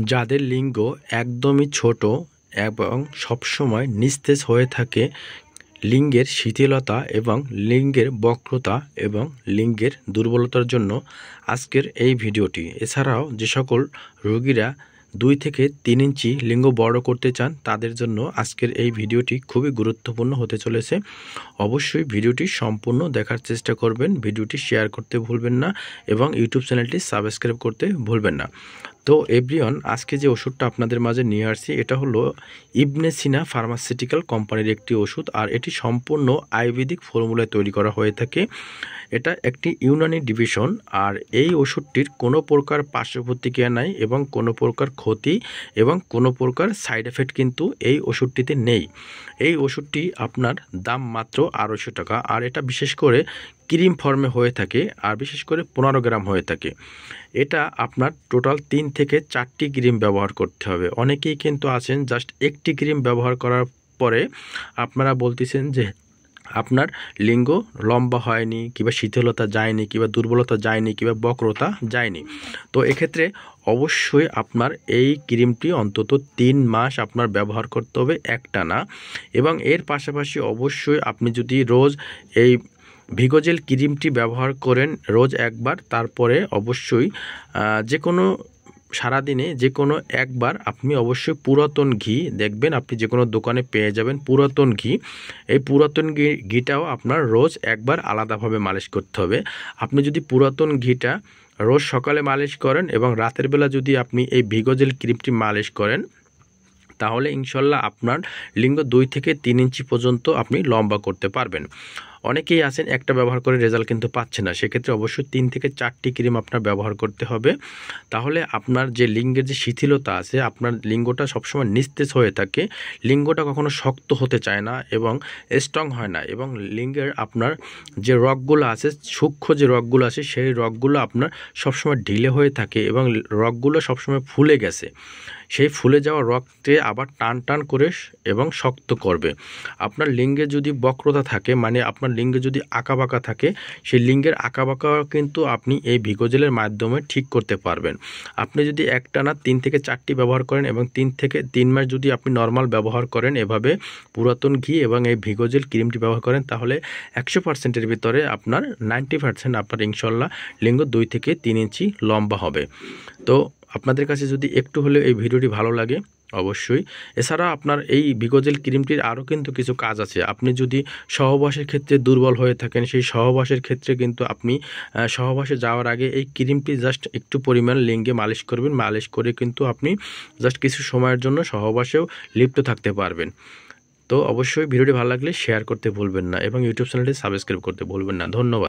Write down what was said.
যাদের লিঙ্গ একদমই ছোট এবং সবসময় নিস্তেজ হয়ে থাকে, লিঙ্গের শিথিলতা এবং লিঙ্গের বক্রতা এবং লিঙ্গের দুর্বলতার জন্য আজকের এই ভিডিওটি। এছাড়াও যে সকল রোগীরা 2 থেকে 3 ইঞ্চি লিঙ্গ বড় করতে চান তাদের জন্য আজকের এই ভিডিওটি খুবই গুরুত্বপূর্ণ হতে চলেছে। অবশ্যই ভিডিওটি সম্পূর্ণ দেখার চেষ্টা করবেন, ভিডিওটি শেয়ার করতে ভুলবেন না এবং ইউটিউব চ্যানেলটি সাবস্ক্রাইব করতে ভুলবেন না। তো এভরিওয়ান, আজকে যে ওষুধটা আপনাদের মাঝে নিয়ে আসছি এটা হলো ইবনে সিনা ফার্মাসিউটিক্যাল কোম্পানির একটি ওষুধ, আর এটি সম্পূর্ণ আয়ুর্বেদিক ফর্মুলায় তৈরি করা হয়ে থাকে। এটা একটি ইউনানি ডিভিশন, আর এই ওষুধটির কোনো প্রকার পার্শ্ব প্রতিক্রিয়া নাই এবং কোনো প্রকার ক্ষতি এবং কোনো প্রকার সাইড এফেক্ট কিন্তু এই ওষুধটিতে নেই। এই ওষুধটি আপনার দাম মাত্র 250 টাকা, আর এটা বিশেষ করে ক্রিম ফর্মে হয়ে থাকে, আর বিশেষ করে 15 গ্রাম হয়ে থাকে। এটা আপনার টোটাল 3 থেকে 4টি ক্রিম ব্যবহার করতে হবে। অনেকেই কিন্তু আছেন জাস্ট একটি ক্রিম ব্যবহার করার পরে আপনারা বলতেছেন যে আপনার লিঙ্গ লম্বা হয়নি, কিংবা শিথিলতা যায়নি, কিংবা দুর্বলতা যায়নি, কিংবা বক্রতা যায়নি। তো এক্ষেত্রে অবশ্যই আপনার এই ক্রিমটি অন্তত 3 মাস আপনার ব্যবহার করতে হবে একটানা, এবং এর পাশাপাশি অবশ্যই আপনি যদি রোজ এই ভিগোজেল ক্রিমটি ব্যবহার করেন রোজ একবার, তারপরে অবশ্যই যে কোনো সারাদিনে যে কোনো একবার আপনি অবশ্যই পুরাতন ঘি দেখবেন, আপনি যে কোনো দোকানে পেয়ে যাবেন পুরাতন ঘি। এই পুরাতন ঘিটাও আপনার রোজ একবার আলাদাভাবে মালিশ করতে হবে। আপনি যদি পুরাতন ঘিটা রোজ সকালে মালিশ করেন এবং রাতের বেলা যদি আপনি এই ভিগোজেল ক্রিমটি মালিশ করেন, তাহলে ইনশাল্লাহ আপনার লিঙ্গ 2 থেকে 3 ইঞ্চি পর্যন্ত আপনি লম্বা করতে পারবেন। অনেকেই আছেন একটা ব্যবহার করে রেজাল্ট কিন্তু পাচ্ছে না, সেক্ষেত্রে অবশ্যই 3 থেকে 4টি ক্রিম আপনার ব্যবহার করতে হবে। তাহলে আপনার যে লিঙ্গের যে শিথিলতা আছে, আপনার লিঙ্গটা সবসময় নিস্তেজ হয়ে থাকে, লিঙ্গটা কখনো শক্ত হতে চায় না এবং স্ট্রং হয় না, এবং লিঙ্গের আপনার যে রগগুলো আছে, সূক্ষ্ম যে রগগুলো আছে, সেই রগগুলো আপনার সবসময় ঢিলে হয়ে থাকে এবং রগগুলো সবসময় ফুলে গেছে। সেই ফুলে যাওয়া রগকে আবার টান টান করে এবং শক্ত করবে। আপনার লিঙ্গে যদি বক্রতা থাকে, মানে আপনার লিঙ্গে যদি আঁকাবাঁকা থাকে, সেই লিঙ্গের আঁকাবাঁকা কিন্তু আপনি এই ভিগোজেলের মাধ্যমে ঠিক করতে পারবেন। আপনি যদি একটানা 3 থেকে 4টি ব্যবহার করেন এবং 3 থেকে 3 মাস যদি আপনি নর্মাল ব্যবহার করেন এভাবে পুরাতন ঘি এবং এই ভিগোজেল ক্রিমটি ব্যবহার করেন, তাহলে 100%-এর ভিতরে আপনার 90% আপনার ইনশাল্লাহ লিঙ্গ 2 থেকে 3 ইঞ্চি লম্বা হবে। তো আপনাদের কাছে যদি একটু হলেও এই ভিডিওটি ভালো লাগে অবশ্যই। এছাড়া আপনার এই ভিগোজেল ক্রিমটির আরও কিন্তু কিছু কাজ আছে। আপনি যদি সহবাসের ক্ষেত্রে দুর্বল হয়ে থাকেন, সেই সহবাসের ক্ষেত্রে কিন্তু আপনি সহবাসে যাওয়ার আগে এই ক্রিমটি জাস্ট একটু পরিমাণ লিঙ্গে মালিশ করবেন। মালিশ করে কিন্তু আপনি জাস্ট কিছু সময়ের জন্য সহবাসেও লিপ্ত থাকতে পারবেন। তো অবশ্যই ভিডিওটি ভালো লাগলে শেয়ার করতে ভুলবেন না এবং ইউটিউব চ্যানেলটি সাবস্ক্রাইব করতে ভুলবেন না। ধন্যবাদ।